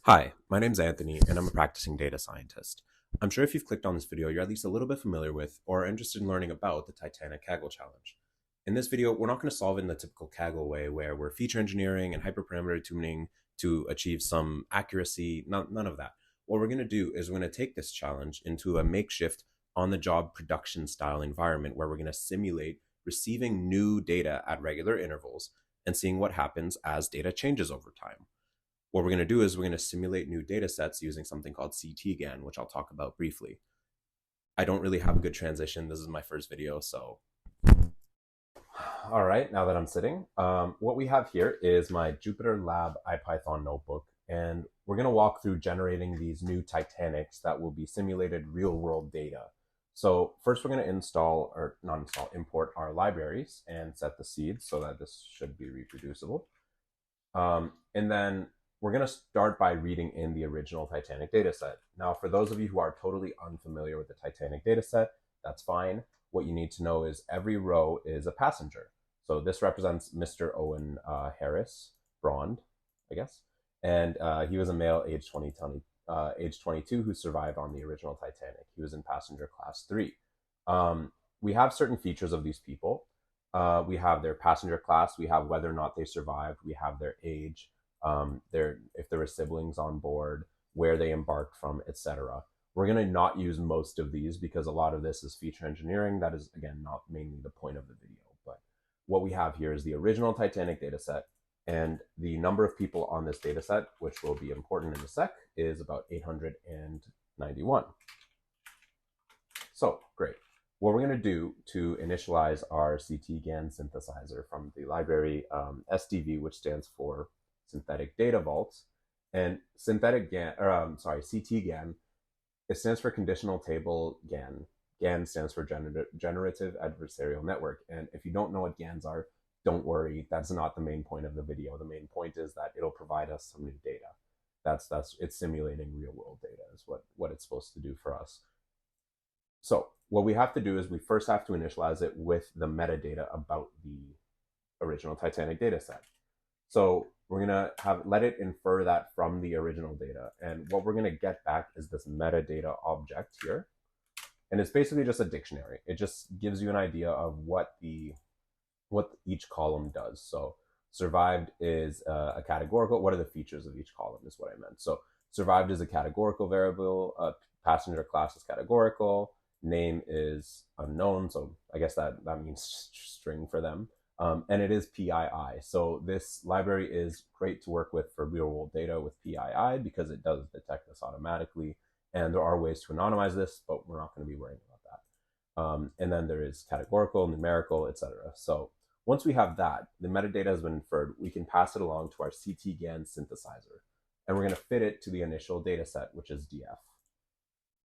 Hi, my name's Anthony, and I'm a practicing data scientist. I'm sure if you've clicked on this video, you're at least a little bit familiar with or are interested in learning about the Titanic Kaggle challenge. In this video, we're not going to solve it in the typical Kaggle way where we're feature engineering and hyperparameter tuning to achieve some accuracy, none of that. What we're going to do is we're going to take this challenge into a makeshift on-the-job production style environment where we're going to simulate receiving new data at regular intervals and seeing what happens as data changes over time. What we're going to do is we're going to simulate new data sets using something called CTGAN, which I'll talk about briefly. I don't really have a good transition. This is my first video, so. All right, now that I'm sitting, what we have here is my Jupyter Lab IPython notebook, and we're going to walk through generating these new Titanics that will be simulated real-world data. So first we're going to import our libraries and set the seeds so that this should be reproducible. And then we're going to start by reading in the original Titanic dataset. Now, for those of you who are totally unfamiliar with the Titanic dataset, that's fine. What you need to know is every row is a passenger. So this represents Mr. Owen Harris, Brond, I guess. And he was a male age 22 who survived on the original Titanic. He was in passenger class 3. We have certain features of these people. We have their passenger class, we have whether or not they survived, we have their age, if there were siblings on board, where they embarked from, etc. We're going to not use most of these because a lot of this is feature engineering. That is, again, not mainly the point of the video. But what we have here is the original Titanic dataset, and the number of people on this dataset, which will be important in a sec, is about 891. So, great. What we're going to do to initialize our CTGAN synthesizer from the library SDV, which stands for Synthetic Data Vault, and CTGAN, it stands for Conditional Table GAN. GAN stands for Generative Adversarial Network. And if you don't know what GANs are, don't worry. That's not the main point of the video. The main point is that it'll provide us some new data. It's simulating real world data is what it's supposed to do for us. So what we have to do is we first have to initialize it with the metadata about the original Titanic dataset. So we're going to let it infer that from the original data. And what we're going to get back is this metadata object here. And it's basically just a dictionary. It just gives you an idea of what each column does. So survived is a categorical. What are the features of each column is what I meant. So survived is a categorical variable. Passenger class is categorical. Name is unknown. So I guess that means string for them. And it is PII. So this library is great to work with for real world data with PII because it does detect this automatically. And there are ways to anonymize this, but we're not going to be worrying about that. And then there is categorical, numerical, etc. So once we have that, the metadata has been inferred, we can pass it along to our CTGAN synthesizer. And we're going to fit it to the initial data set, which is DF.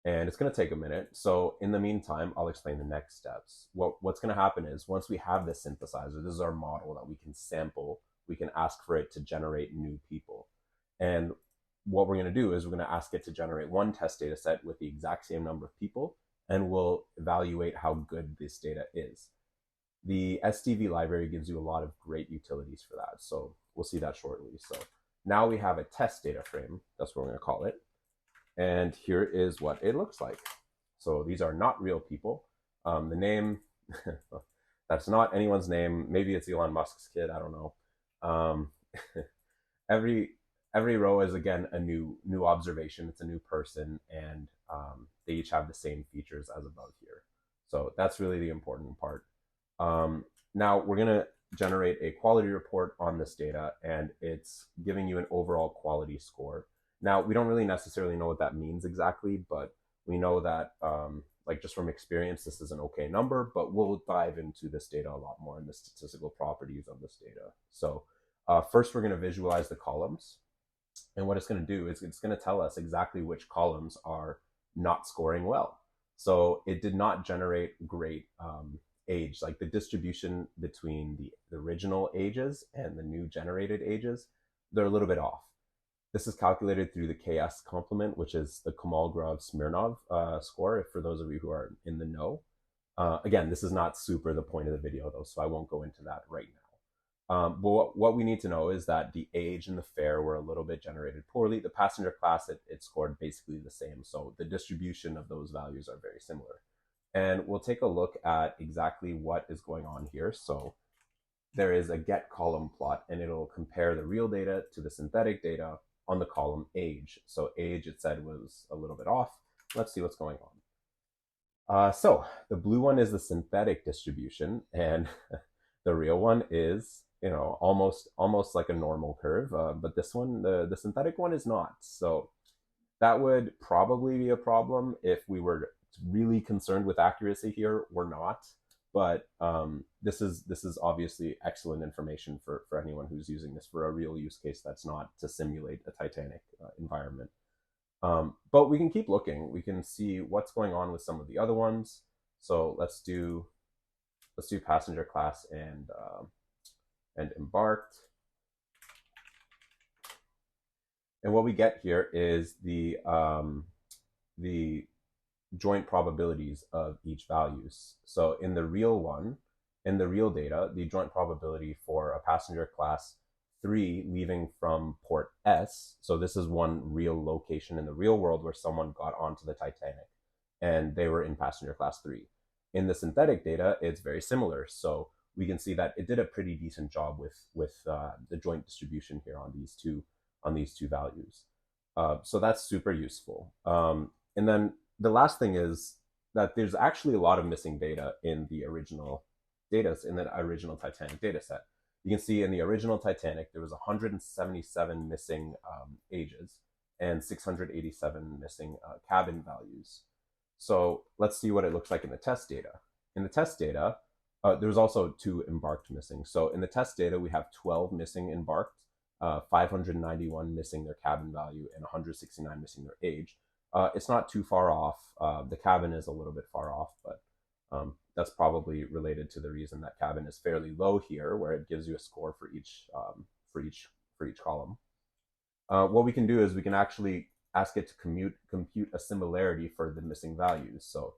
And it's going to take a minute. So in the meantime, I'll explain the next steps. What's going to happen is once we have this synthesizer, this is our model that we can sample, we can ask for it to generate new people. And what we're going to do is we're going to ask it to generate one test data set with the exact same number of people, and we'll evaluate how good this data is. The SDV library gives you a lot of great utilities for that. So we'll see that shortly. So now we have a test data frame. That's what we're going to call it. And here is what it looks like. So these are not real people. The name, that's not anyone's name. Maybe it's Elon Musk's kid. I don't know. Every row is, again, a new observation. It's a new person, and they each have the same features as above here. So that's really the important part. Now we're going to generate a quality report on this data, and it's giving you an overall quality score. Now, we don't really necessarily know what that means exactly, but we know that, like just from experience, this is an okay number, but we'll dive into this data a lot more in the statistical properties of this data. So first, we're going to visualize the columns. And what it's going to do is it's going to tell us exactly which columns are not scoring well. So it did not generate great age, like the distribution between the original ages and the new generated ages, they're a little bit off. This is calculated through the KS complement, which is the Kolmogorov-Smirnov score, for those of you who are in the know. Again, this is not super the point of the video, though, so I won't go into that right But what we need to know is that the age and the fare were a little bit generated poorly. The passenger class, it scored basically the same. So the distribution of those values are very similar. And we'll take a look at exactly what is going on here. So there is a get column plot, and it'll compare the real data to the synthetic data on the column age. So age, it said, was a little bit off. Let's see what's going on. So the blue one is the synthetic distribution, and the real one is, almost like a normal curve. But this one, the synthetic one, is not. So that would probably be a problem if we were really concerned with accuracy here. We're not, but this is obviously excellent information for anyone who's using this for a real use case that's not to simulate a Titanic environment. But we can keep looking. We can see what's going on with some of the other ones. So let's do passenger class and embarked. And what we get here is the joint probabilities of each values. So in the real data, the joint probability for a passenger class 3 leaving from port S, so this is one real location in the real world where someone got onto the Titanic and they were in passenger class 3. In the synthetic data, it's very similar. So we can see that it did a pretty decent job with the joint distribution here on these two values. So that's super useful. And then the last thing is that there's actually a lot of missing data in the original Titanic data set. You can see in the original Titanic, there was 177 missing ages and 687 missing cabin values. So let's see what it looks like in the test data. In the test data, there's also 2 embarked missing. So in the test data, we have 12 missing embarked, 591 missing their cabin value, and 169 missing their age. It's not too far off. The cabin is a little bit far off, but that's probably related to the reason that cabin is fairly low here, where it gives you a score for each column. What we can do is we can actually ask it to compute a similarity for the missing values. So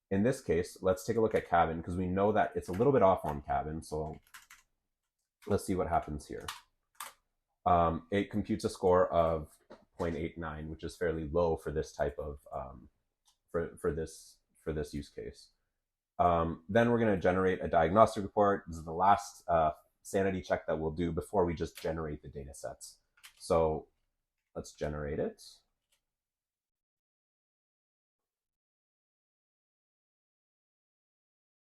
in this case, let's take a look at cabin, because we know that it's a little bit off on cabin. So let's see what happens here. It computes a score of 0.89, which is fairly low for this type of for this use case. Then we're going to generate a diagnostic report. This is the last sanity check that we'll do before we just generate the data sets. So let's generate it.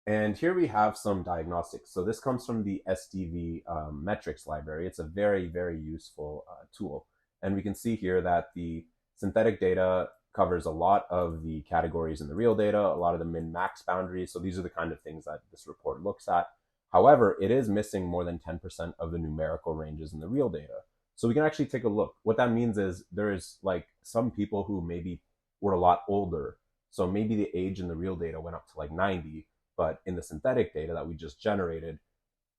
And here we have some diagnostics. So this comes from the SDV metrics library. It's a very, very useful tool. And we can see here that the synthetic data covers a lot of the categories in the real data, a lot of the min-max boundaries. So these are the kind of things that this report looks at. However, it is missing more than 10% of the numerical ranges in the real data. So we can actually take a look. What that means is there is like some people who maybe were a lot older. So maybe the age in the real data went up to like 90, but in the synthetic data that we just generated,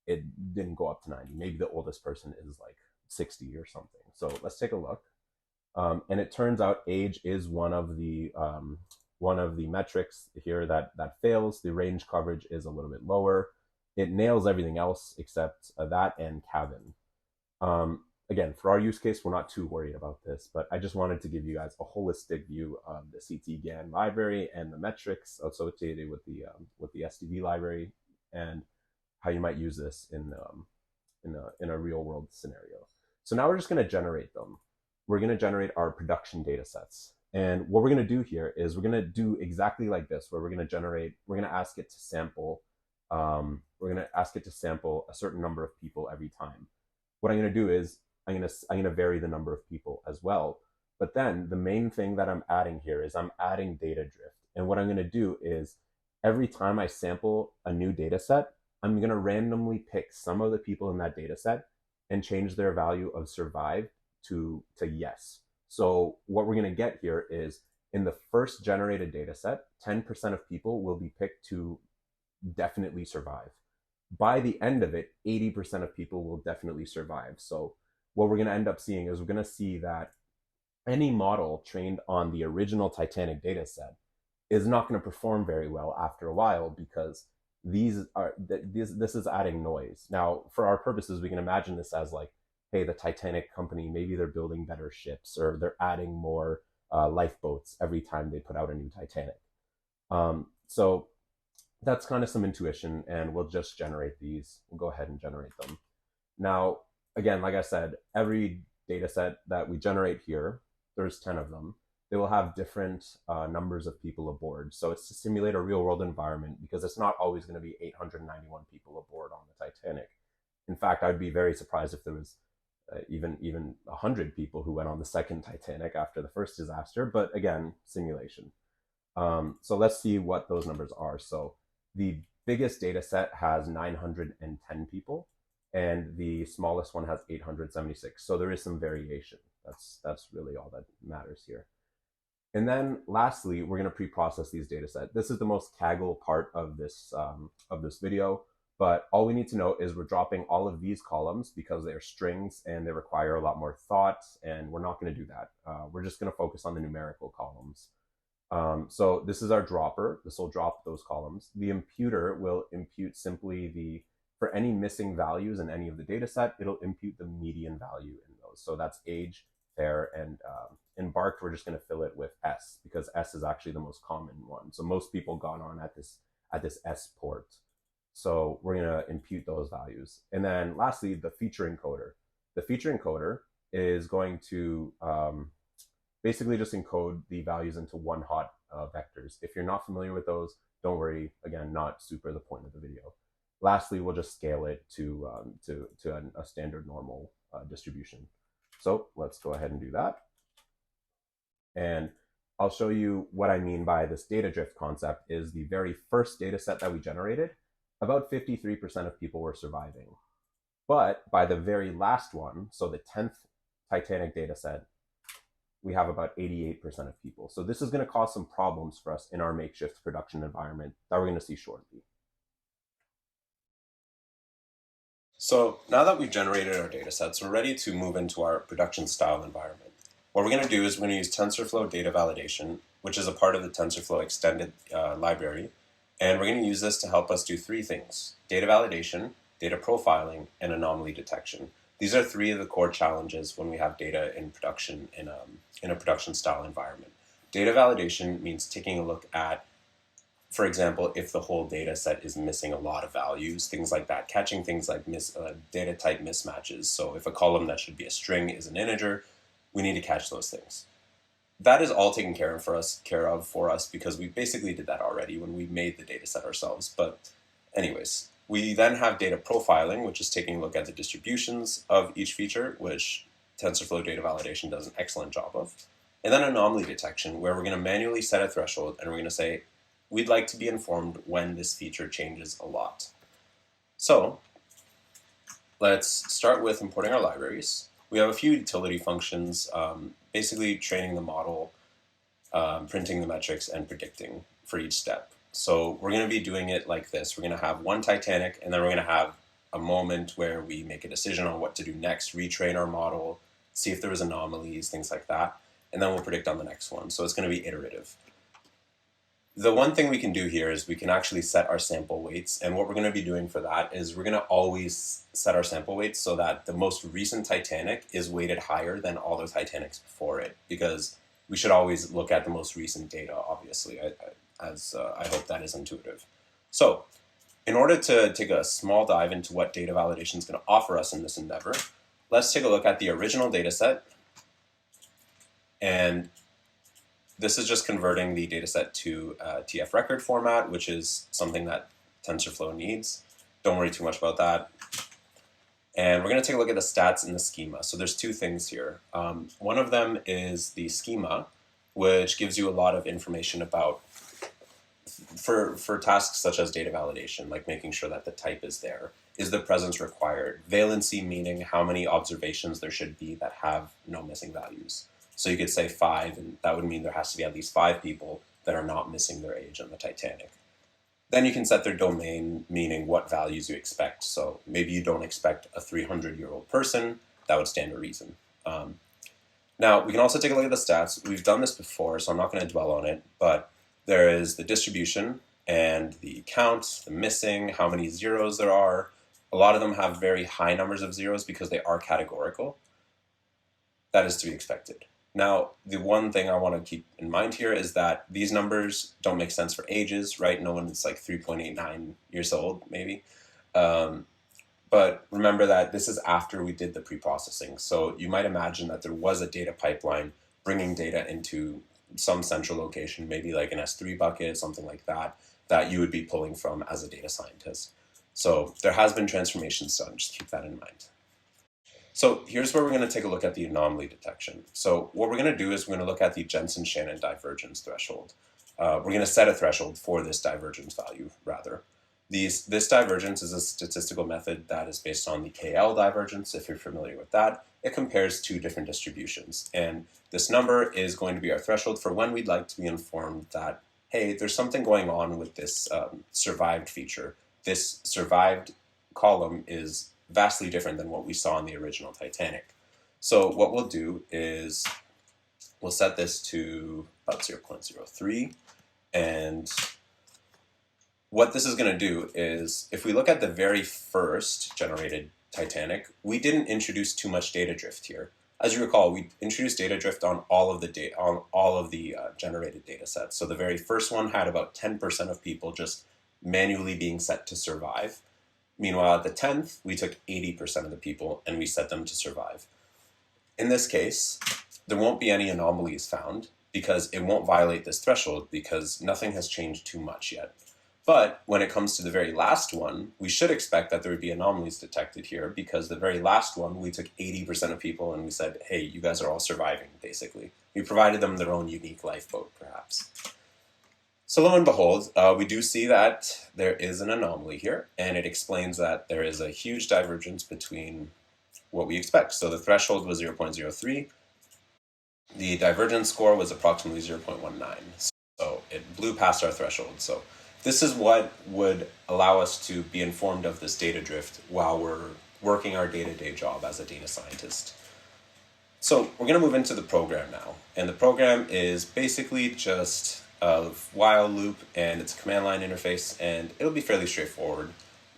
it didn't go up to 90. Maybe the oldest person is like 60 or something. So let's take a look. And it turns out age is one of the metrics here that fails. The range coverage is a little bit lower. It nails everything else except that and cabin. Again, for our use case, we're not too worried about this, but I just wanted to give you guys a holistic view of the CT-GAN library and the metrics associated with the SDV library and how you might use this in a real world scenario. So now we're just going to generate them. We're going to generate our production data sets. And what we're going to do here is we're going to do exactly like this, where we're going to ask it to sample, a certain number of people every time. What I'm going to do is I'm going to vary the number of people as well. But then the main thing that I'm adding here is I'm adding data drift. And what I'm going to do is every time I sample a new data set, I'm going to randomly pick some of the people in that data set and change their value of survive to yes. So what we're going to get here is in the first generated data set, 10% of people will be picked to definitely survive. By the end of it, 80% of people will definitely survive. So what we're going to end up seeing is we're going to see that any model trained on the original Titanic data set is not going to perform very well after a while, because this is adding noise. Now, for our purposes, we can imagine this as like, hey, the Titanic company, maybe they're building better ships or they're adding more lifeboats every time they put out a new Titanic. So that's kind of some intuition, and we'll just generate these. We'll go ahead and generate them. Now, again, like I said, every data set that we generate here, there's 10 of them. They will have different numbers of people aboard. So it's to simulate a real world environment, because it's not always going to be 891 people aboard on the Titanic. In fact, I'd be very surprised if there was even 100 people who went on the second Titanic after the first disaster. But again, simulation. So let's see what those numbers are. So the biggest data set has 910 people, and the smallest one has 876. So there is some variation. That's really all that matters here. And then lastly, we're going to pre-process these data sets. This is the most Kaggle part of this video, but all we need to know is we're dropping all of these columns because they're strings and they require a lot more thought, and we're not going to do that. We're just going to focus on the numerical columns. So this is our dropper. This will drop those columns. The imputer will impute simply for any missing values in any of the data set, it'll impute the median value in those. So that's age, fair, and in Bark, we're just going to fill it with S, because S is actually the most common one. So most people got on at this S port. So we're going to impute those values. And then lastly, the feature encoder. The feature encoder is going to basically just encode the values into one-hot vectors. If you're not familiar with those, don't worry. Again, not super the point of the video. Lastly, we'll just scale it to a standard normal distribution. So let's go ahead and do that. And I'll show you what I mean by this data drift concept. Is the very first data set that we generated, about 53% of people were surviving. But by the very last one, so the 10th Titanic data set, we have about 88% of people. So this is going to cause some problems for us in our makeshift production environment that we're going to see shortly. So now that we've generated our data sets, we're ready to move into our production style environment. What we're going to do is we're going to use TensorFlow data validation, which is a part of the TensorFlow extended library. And we're going to use this to help us do three things: data validation, data profiling, and anomaly detection. These are three of the core challenges when we have data in production in a production style environment. Data validation means taking a look at, for example, if the whole data set is missing a lot of values, things like that, catching things like data type mismatches. So if a column that should be a string is an integer, we need to catch those things. That is all taken care of for us because we basically did that already when we made the data set ourselves. But anyways, we then have data profiling, which is taking a look at the distributions of each feature, which TensorFlow data validation does an excellent job of. And then anomaly detection, where we're going to manually set a threshold and we're going to say, we'd like to be informed when this feature changes a lot. So let's start with importing our libraries. We have a few utility functions, basically training the model, printing the metrics, and predicting for each step. So we're going to be doing it like this. We're going to have one Titanic, and then we're going to have a moment where we make a decision on what to do next, retrain our model, see if there was anomalies, things like that, and then we'll predict on the next one. So it's going to be iterative. The one thing we can do here is we can actually set our sample weights, and what we're going to be doing for that is we're going to always set our sample weights so that the most recent Titanic is weighted higher than all the Titanics before it, because we should always look at the most recent data, obviously, I hope that is intuitive. So in order to take a small dive into what data validation is going to offer us in this endeavor, let's take a look at the original data set. And this is just converting the dataset to TF record format, which is something that TensorFlow needs. Don't worry too much about that. And we're going to take a look at the stats and the schema. So there's two things here. One of them is the schema, which gives you a lot of information about, for tasks such as data validation, like making sure that the type is there. Is the presence required? Valency, meaning how many observations there should be that have no missing values. So you could say 5, and that would mean there has to be at least 5 people that are not missing their age on the Titanic. Then you can set their domain, meaning what values you expect. So maybe you don't expect a 300-year-old person. That would stand to reason. Now, we can also take a look at the stats. We've done this before, so I'm not going to dwell on it, but there is the distribution, and the count, the missing, how many zeros there are. A lot of them have very high numbers of zeros because they are categorical. That is to be expected. Now, the one thing I want to keep in mind here is that these numbers don't make sense for ages, right? No one is like 3.89 years old, maybe. But remember that this is after we did the pre-processing. So you might imagine that there was a data pipeline bringing data into some central location, maybe like an S3 bucket, something like that, that you would be pulling from as a data scientist. So there has been transformations done, just keep that in mind. So here's where we're going to take a look at the anomaly detection. So what we're going to do is we're going to look at the Jensen-Shannon divergence threshold. We're going to set a threshold for this divergence value, rather. This divergence is a statistical method that is based on the KL divergence, if you're familiar with that. It compares two different distributions. And this number is going to be our threshold for when we'd like to be informed that, hey, there's something going on with this survived feature. This survived column is vastly different than what we saw in the original Titanic. So what we'll do is we'll set this to about 0.03, and what this is going to do is, if we look at the very first generated Titanic, we didn't introduce too much data drift here. As you recall, we introduced data drift on all of the generated data sets. So the very first one had about 10% of people just manually being set to survive. Meanwhile, at the 10th, we took 80% of the people and we set them to survive. In this case, there won't be any anomalies found because it won't violate this threshold because nothing has changed too much yet. But when it comes to the very last one, we should expect that there would be anomalies detected here because the very last one, we took 80% of people and we said, hey, you guys are all surviving, basically. We provided them their own unique lifeboat, perhaps. So lo and behold, we do see that there is an anomaly here, and it explains that there is a huge divergence between what we expect. So the threshold was 0.03. The divergence score was approximately 0.19. So it blew past our threshold. So this is what would allow us to be informed of this data drift while we're working our day-to-day job as a data scientist. So we're going to move into the program now. And the program is basically just a while loop, and it's a command line interface, and it'll be fairly straightforward.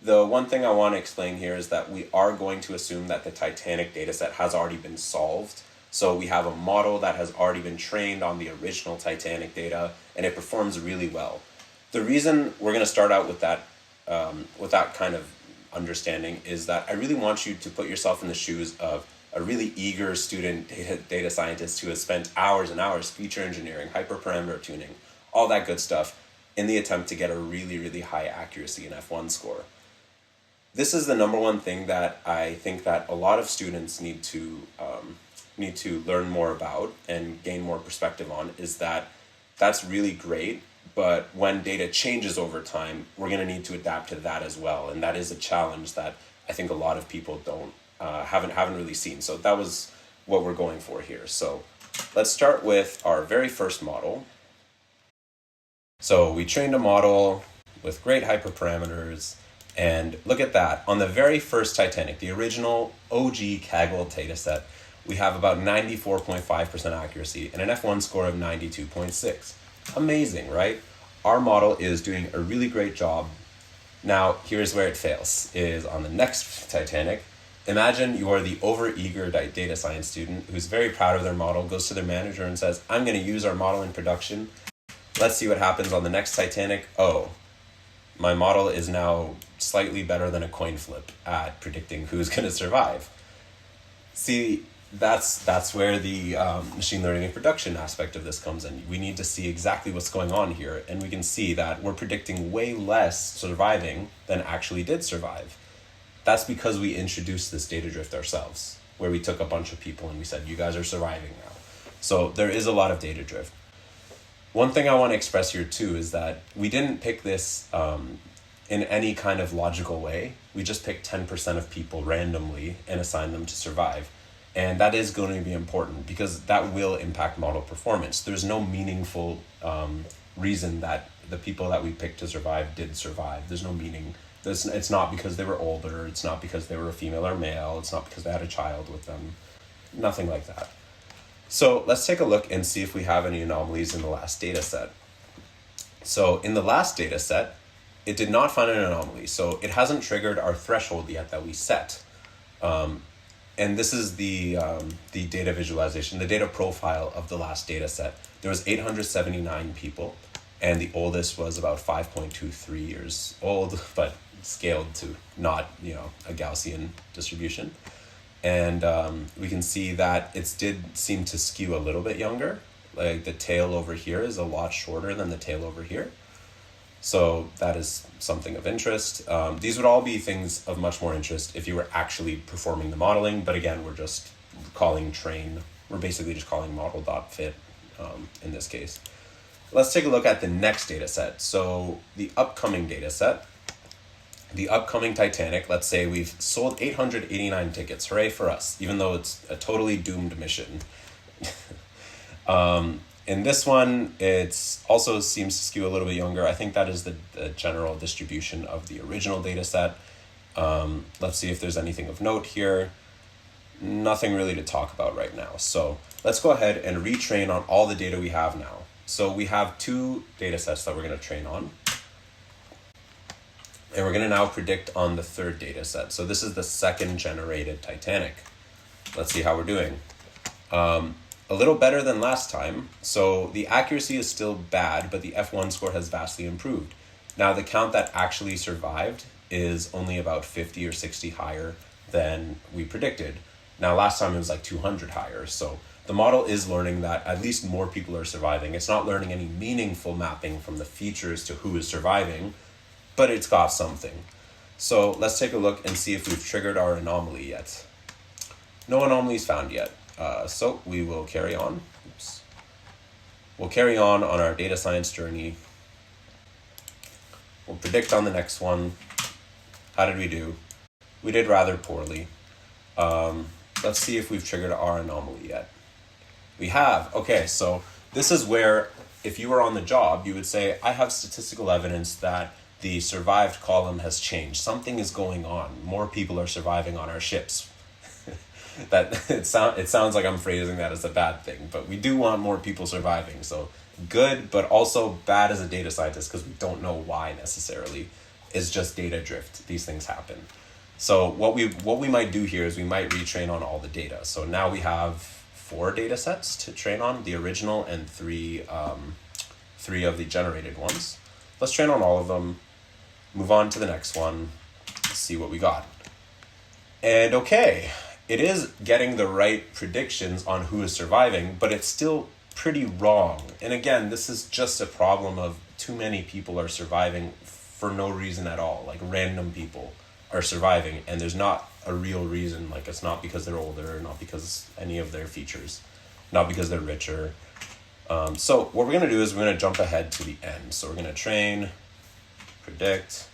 The one thing I want to explain here is that we are going to assume that the Titanic dataset has already been solved. So we have a model that has already been trained on the original Titanic data, and it performs really well. The reason we're going to start out with that kind of understanding is that I really want you to put yourself in the shoes of a really eager student data scientist who has spent hours and hours feature engineering, hyperparameter tuning, all that good stuff in the attempt to get a really, really high accuracy in F1 score. This is the number one thing that I think that a lot of students need to learn more about and gain more perspective on, is that that's really great, but when data changes over time, we're going to need to adapt to that as well, and that is a challenge that I think a lot of people haven't really seen. So that was what we're going for here. So let's start with our very first model. So we trained a model with great hyperparameters, and look at that. On the very first Titanic, the original OG Kaggle dataset, we have about 94.5% accuracy and an F1 score of 92.6. Amazing, right? Our model is doing a really great job. Now, here's where it fails, is on the next Titanic. Imagine you're the overeager data science student who's very proud of their model, goes to their manager and says, I'm going to use our model in production. Let's see what happens on the next Titanic. Oh, my model is now slightly better than a coin flip at predicting who's going to survive. See, that's where the machine learning and production aspect of this comes in. We need to see exactly what's going on here, and we can see that we're predicting way less surviving than actually did survive. That's because we introduced this data drift ourselves, where we took a bunch of people and we said, you guys are surviving now. So there is a lot of data drift. One thing I want to express here too is that we didn't pick this in any kind of logical way. We just picked 10% of people randomly and assigned them to survive. And that is going to be important because that will impact model performance. There's no meaningful reason that the people that we picked to survive did survive. There's no meaning. It's not because they were older. It's not because they were a female or male. It's not because they had a child with them. Nothing like that. So let's take a look and see if we have any anomalies in the last data set. So in the last data set, it did not find an anomaly. So it hasn't triggered our threshold yet that we set. And this is the data visualization, the data profile of the last data set. There was 879 people, and the oldest was about 5.23 years old, but scaled to not, a Gaussian distribution. And we can see that it did seem to skew a little bit younger. Like the tail over here is a lot shorter than the tail over here. So that is something of interest. These would all be things of much more interest if you were actually performing the modeling. But again, we're just calling train. We're basically just calling model.fit in this case. Let's take a look at the next data set. So the upcoming data set, the upcoming Titanic, let's say we've sold 889 tickets. Hooray for us, even though it's a totally doomed mission. In this one, it also seems to skew a little bit younger. I think that is the general distribution of the original data set. Let's see if there's anything of note here. Nothing really to talk about right now. So let's go ahead and retrain on all the data we have now. So we have two data sets that we're going to train on. And we're going to now predict on the third data set. So this is the second generated Titanic. Let's see how we're doing. A little better than last time. So the accuracy is still bad, but the F1 score has vastly improved. Now the count that actually survived is only about 50 or 60 higher than we predicted. Now last time it was like 200 higher. So the model is learning that at least more people are surviving. It's not learning any meaningful mapping from the features to who is surviving, but it's got something. So let's take a look and see if we've triggered our anomaly yet. No anomalies found yet. So we will carry on. Oops. We'll carry on our data science journey. We'll predict on the next one. How did we do? We did rather poorly. Let's see if we've triggered our anomaly yet. We have. Okay, so this is where if you were on the job, you would say, I have statistical evidence that the survived column has changed. Something is going on. More people are surviving on our ships. That it sounds like I'm phrasing that as a bad thing, but we do want more people surviving. So good, but also bad as a data scientist because we don't know why necessarily. It's just data drift. These things happen. So what we might do here is we might retrain on all the data. So now we have 4 data sets to train on, the original and three of the generated ones. Let's train on all of them, move on to the next one, see what we got. And okay, it is getting the right predictions on who is surviving, but it's still pretty wrong. And again, this is just a problem of too many people are surviving for no reason at all. Like random people are surviving and there's not a real reason. Like it's not because they're older, not because any of their features, not because they're richer. So what we're going to do is we're going to jump ahead to the end. So we're going to train, predict.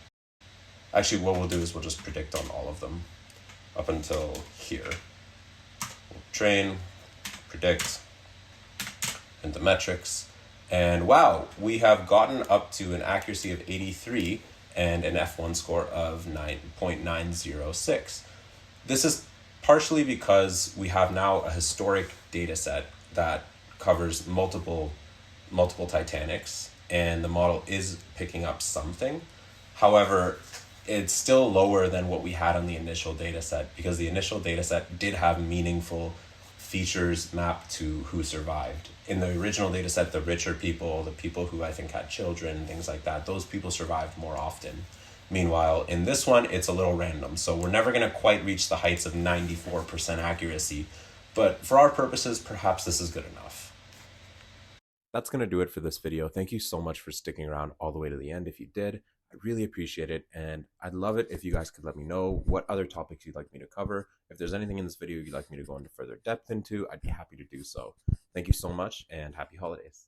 Actually, what we'll do is we'll just predict on all of them up until here. We'll train, predict, into metrics. And wow, we have gotten up to an accuracy of 83 and an F1 score of 9.906. This is partially because we have now a historic data set that covers multiple Titanics, and the model is picking up something. However, it's still lower than what we had on the initial data set because the initial data set did have meaningful features mapped to who survived. In the original data set, the richer people, the people who I think had children, things like that, those people survived more often. Meanwhile, in this one, it's a little random. So we're never going to quite reach the heights of 94% accuracy. But for our purposes, perhaps this is good enough. That's going to do it for this video. Thank you so much for sticking around all the way to the end. If you did, I really appreciate it. And I'd love it if you guys could let me know what other topics you'd like me to cover. If there's anything in this video you'd like me to go into further depth into, I'd be happy to do so. Thank you so much and happy holidays.